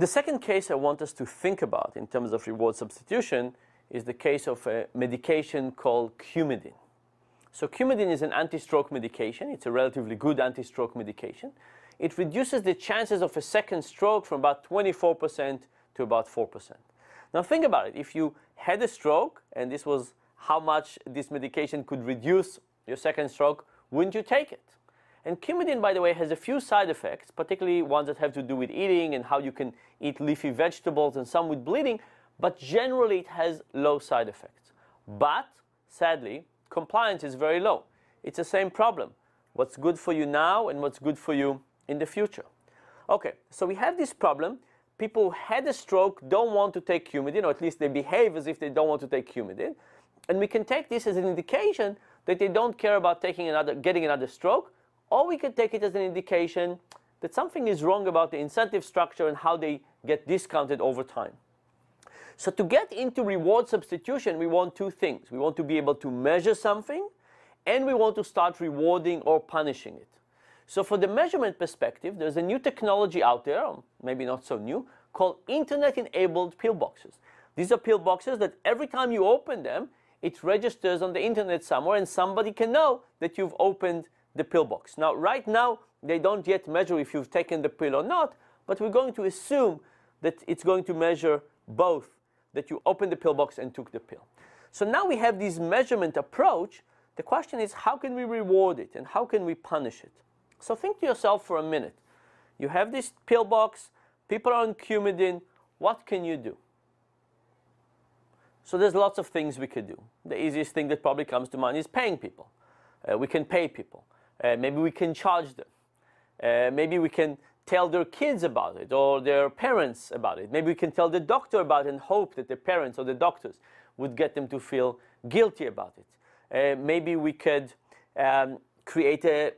The second case I want us to think about in terms of reward substitution is the case of a medication called Coumadin. So Coumadin is an anti-stroke medication. It's a relatively good anti-stroke medication. It reduces the chances of a second stroke from about 24% to about 4%. Now think about it. If you had a stroke, and this was how much this medication could reduce your second stroke, wouldn't you take it? And Coumadin, by the way, has a few side effects, particularly ones that have to do with eating and how you can eat leafy vegetables and some with bleeding, but generally it has low side effects. But, sadly, compliance is very low. It's the same problem. What's good for you now and what's good for you in the future. Okay, so we have this problem. People who had a stroke don't want to take Coumadin, or at least they behave as if they don't want to take Coumadin. And we can take this as an indication that they don't care about getting another stroke, or we can take it as an indication that something is wrong about the incentive structure and how they get discounted over time. So to get into reward substitution, we want two things. We want to be able to measure something, and we want to start rewarding or punishing it. So for the measurement perspective, there's a new technology out there, or maybe not so new, called internet-enabled pillboxes. These are pillboxes that every time you open them, it registers on the internet somewhere, and somebody can know that you've opened the pillbox. Now, right now, they don't yet measure if you've taken the pill or not, but we're going to assume that it's going to measure both, that you opened the pillbox and took the pill. So now we have this measurement approach. The question is, how can we reward it and how can we punish it? So think to yourself for a minute. You have this pillbox, people are on Coumadin, what can you do? So there's lots of things we could do. The easiest thing that probably comes to mind is paying people. We can pay people. Maybe we can charge them. Maybe we can tell their kids about it or their parents about it. Maybe we can tell the doctor about it and hope that the parents or the doctors would get them to feel guilty about it. Maybe we could create a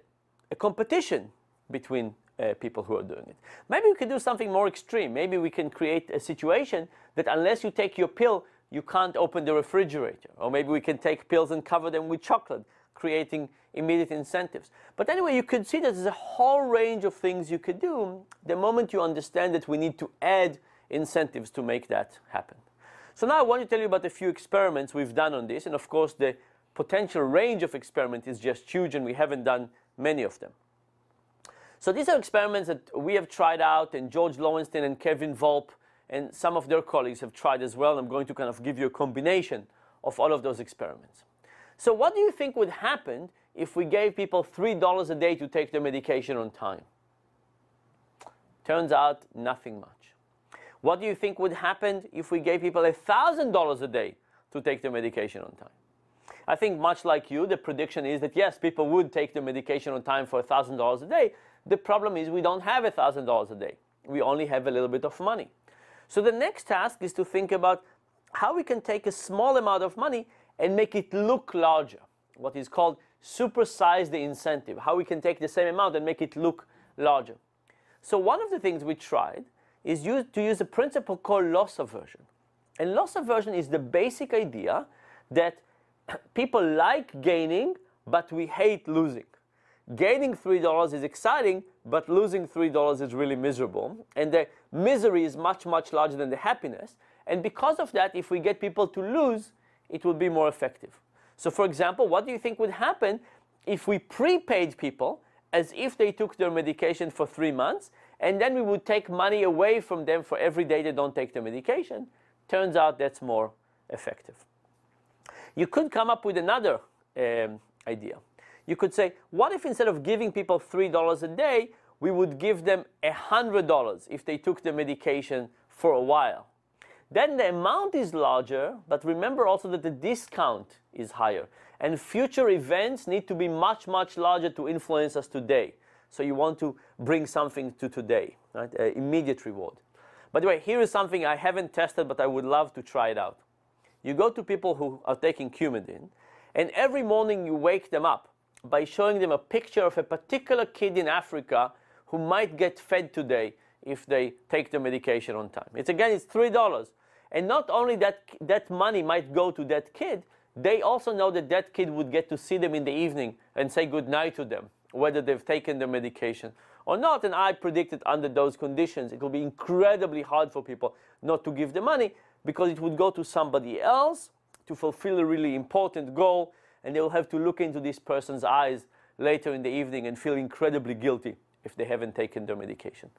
competition between people who are doing it. Maybe we could do something more extreme. Maybe we can create a situation that unless you take your pill, you can't open the refrigerator. Or maybe we can take pills and cover them with chocolate, creating immediate incentives. But anyway, you could see that there's a whole range of things you could do the moment you understand that we need to add incentives to make that happen. So now I want to tell you about a few experiments we've done on this. And of course, the potential range of experiment is just huge, and we haven't done many of them. So these are experiments that we have tried out, and George Lowenstein and Kevin Volp and some of their colleagues have tried as well. I'm going to kind of give you a combination of all of those experiments. So what do you think would happen if we gave people $3 a day to take their medication on time? Turns out, nothing much. What do you think would happen if we gave people $1,000 a day to take their medication on time? I think much like you, the prediction is that yes, people would take their medication on time for $1,000 a day. The problem is we don't have $1,000 a day. We only have a little bit of money. So the next task is to think about how we can take a small amount of money and make it look larger, what is called supersize the incentive, how we can take the same amount and make it look larger. So one of the things we tried is to use a principle called loss aversion. And loss aversion is the basic idea that people like gaining, but we hate losing. Gaining $3 is exciting, but losing $3 is really miserable. And the misery is much, much larger than the happiness. And because of that, if we get people to lose, it will be more effective. So for example, what do you think would happen if we prepaid people as if they took their medication for 3 months, and then we would take money away from them for every day they don't take their medication? Turns out that's more effective. You could come up with another idea. You could say, what if instead of giving people $3 a day, we would give them $100 if they took the medication for a while? Then the amount is larger, but remember also that the discount is higher. And future events need to be much, much larger to influence us today. So you want to bring something to today, right? Immediate reward. By the way, here is something I haven't tested, but I would love to try it out. You go to people who are taking Coumadin, and every morning you wake them up by showing them a picture of a particular kid in Africa who might get fed today if they take the medication on time. It's $3. And not only that money might go to that kid, they also know that that kid would get to see them in the evening and say goodnight to them, whether they've taken the medication or not, and I predicted under those conditions it will be incredibly hard for people not to give the money, because it would go to somebody else to fulfill a really important goal, and they will have to look into this person's eyes later in the evening and feel incredibly guilty if they haven't taken their medication.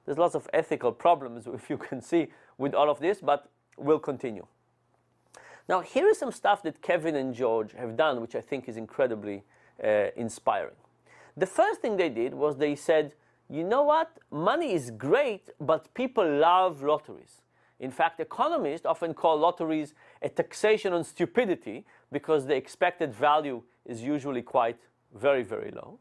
There's lots of ethical problems, if you can see, with all of this, but we'll continue. Now, here is some stuff that Kevin and George have done, which I think is incredibly inspiring. The first thing they did was they said, you know what? Money is great, but people love lotteries. In fact, economists often call lotteries a taxation on stupidity, because the expected value is usually quite very, very low.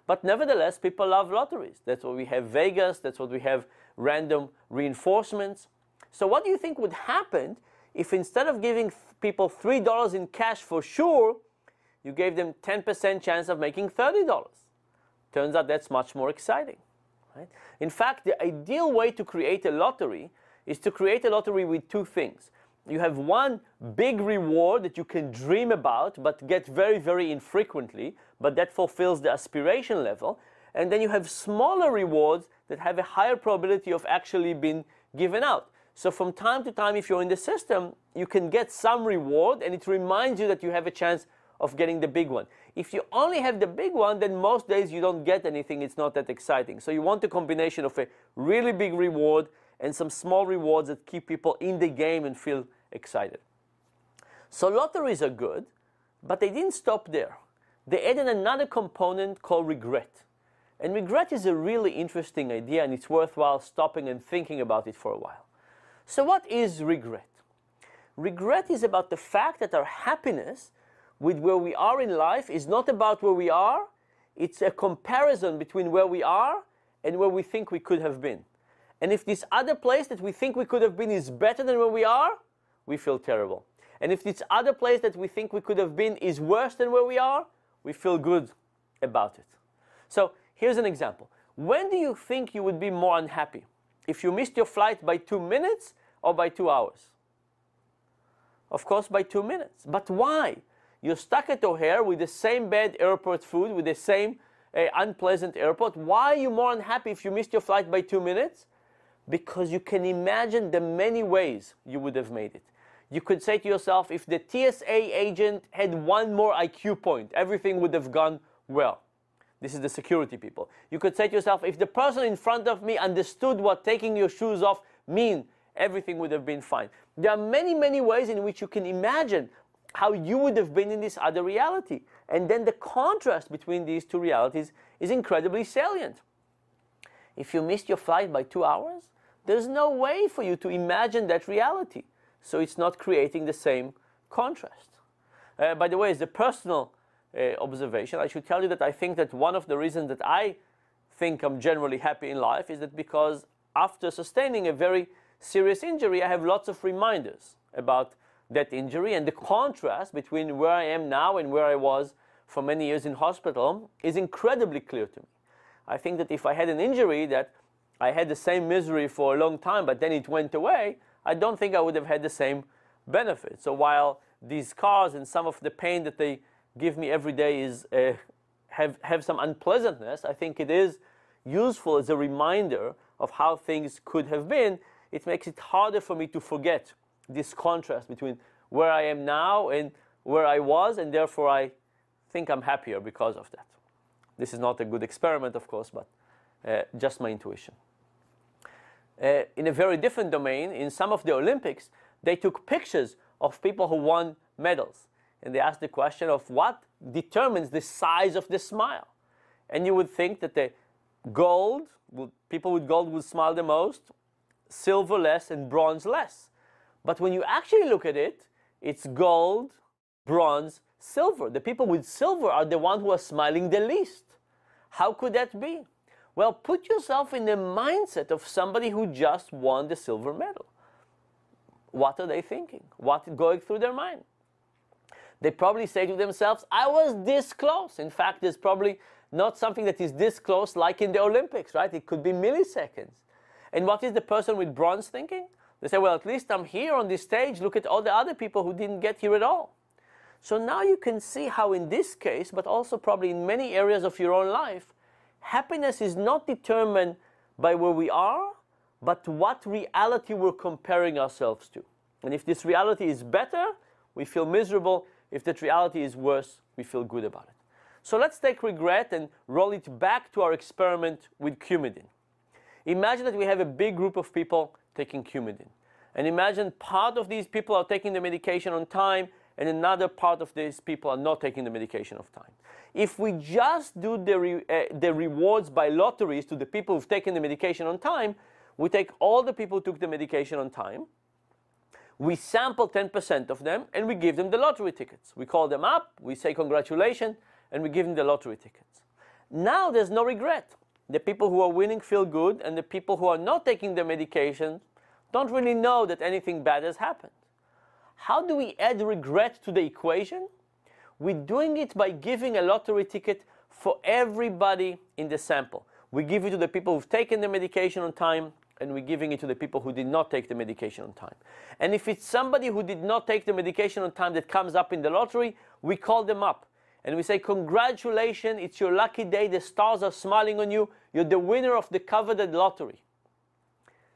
But nevertheless, people love lotteries. That's why we have Vegas. That's what we have random reinforcements. So what do you think would happen if instead of giving people $3 in cash for sure, you gave them 10% chance of making $30? Turns out that's much more exciting. Right? In fact, the ideal way to create a lottery is to create a lottery with two things. You have one big reward that you can dream about but get very, very infrequently, but that fulfills the aspiration level. And then you have smaller rewards that have a higher probability of actually being given out. So from time to time, if you're in the system, you can get some reward, and it reminds you that you have a chance of getting the big one. If you only have the big one, then most days you don't get anything. It's not that exciting. So you want a combination of a really big reward and some small rewards that keep people in the game and feel excited. So lotteries are good, but they didn't stop there. They added another component called regret. And regret is a really interesting idea, and it's worthwhile stopping and thinking about it for a while. So what is regret? Regret is about the fact that our happiness with where we are in life is not about where we are. It's a comparison between where we are and where we think we could have been. And if this other place that we think we could have been is better than where we are, we feel terrible. And if this other place that we think we could have been is worse than where we are, we feel good about it. So here's an example. When do you think you would be more unhappy? If you missed your flight by 2 minutes or by 2 hours? Of course, by 2 minutes. But why? You're stuck at O'Hare with the same bad airport food, with the same unpleasant airport. Why are you more unhappy if you missed your flight by 2 minutes? Because you can imagine the many ways you would have made it. You could say to yourself, if the TSA agent had one more IQ point, everything would have gone well. This is the security people. You could say to yourself, if the person in front of me understood what taking your shoes off mean, everything would have been fine. There are many, many ways in which you can imagine how you would have been in this other reality. And then the contrast between these two realities is incredibly salient. If you missed your flight by 2 hours, there's no way for you to imagine that reality. So it's not creating the same contrast. By the way, as a personal observation, I should tell you that I think that one of the reasons that I think I'm generally happy in life is that because after sustaining a very serious injury, I have lots of reminders about that injury, and the contrast between where I am now and where I was for many years in hospital is incredibly clear to me. I think that if I had an injury that I had the same misery for a long time, but then it went away, I don't think I would have had the same benefit. So while these scars and some of the pain that they give me every day is have some unpleasantness, I think it is useful as a reminder of how things could have been. It makes it harder for me to forget this contrast between where I am now and where I was, and therefore I think I'm happier because of that. This is not a good experiment, of course, but just my intuition. In a very different domain, in some of the Olympics, they took pictures of people who won medals. And they asked the question of what determines the size of the smile. And you would think that the people with gold would smile the most, silver less, and bronze less. But when you actually look at it, it's gold, bronze, silver. The people with silver are the ones who are smiling the least. How could that be? Well, put yourself in the mindset of somebody who just won the silver medal. What are they thinking? What is going through their mind? They probably say to themselves, I was this close. In fact, there's probably not something that is this close like in the Olympics, right? It could be milliseconds. And what is the person with bronze thinking? They say, well, at least I'm here on this stage. Look at all the other people who didn't get here at all. So now you can see how in this case, but also probably in many areas of your own life, happiness is not determined by where we are, but what reality we're comparing ourselves to. And if this reality is better, we feel miserable. If that reality is worse, we feel good about it. So let's take regret and roll it back to our experiment with Coumadin. Imagine that we have a big group of people taking Coumadin. And imagine part of these people are taking the medication on time, and another part of these people are not taking the medication on time. If we just do the rewards by lotteries to the people who've taken the medication on time, we take all the people who took the medication on time, we sample 10% of them, and we give them the lottery tickets. We call them up, we say congratulations, and we give them the lottery tickets. Now there's no regret. The people who are winning feel good, and the people who are not taking the medication don't really know that anything bad has happened. How do we add regret to the equation? We're doing it by giving a lottery ticket for everybody in the sample. We give it to the people who've taken the medication on time, and we're giving it to the people who did not take the medication on time. And if it's somebody who did not take the medication on time that comes up in the lottery, we call them up. And we say, congratulations, it's your lucky day, the stars are smiling on you, you're the winner of the coveted lottery.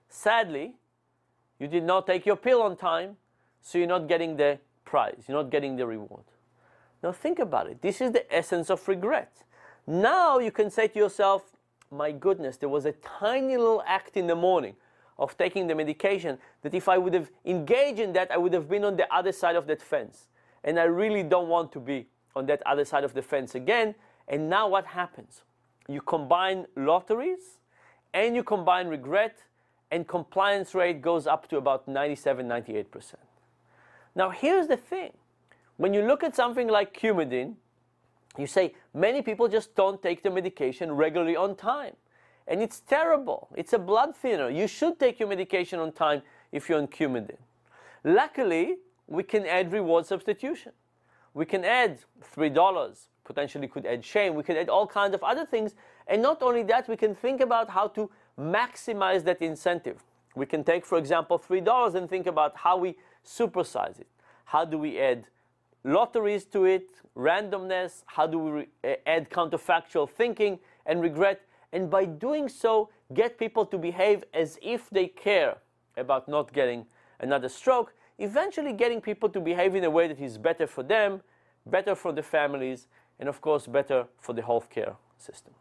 Sadly, you did not take your pill on time, so you're not getting the prize, you're not getting the reward. Now think about it, this is the essence of regret. Now you can say to yourself, my goodness, there was a tiny little act in the morning of taking the medication that if I would have engaged in that, I would have been on the other side of that fence. And I really don't want to be on that other side of the fence again. And now what happens? You combine lotteries and you combine regret, and compliance rate goes up to about 97–98%. Now here's the thing. When you look at something like Coumadin, you say many people just don't take the medication regularly on time. And it's terrible. It's a blood thinner. You should take your medication on time if you're on Coumadin. Luckily, we can add reward substitution. We can add $3, potentially could add shame. We can add all kinds of other things. And not only that, we can think about how to maximize that incentive. We can take, for example, $3 and think about how we supersize it. How do we add lotteries to it, randomness, how do we add counterfactual thinking and regret, and by doing so get people to behave as if they care about not getting another stroke, eventually getting people to behave in a way that is better for them, better for the families, and of course better for the healthcare system.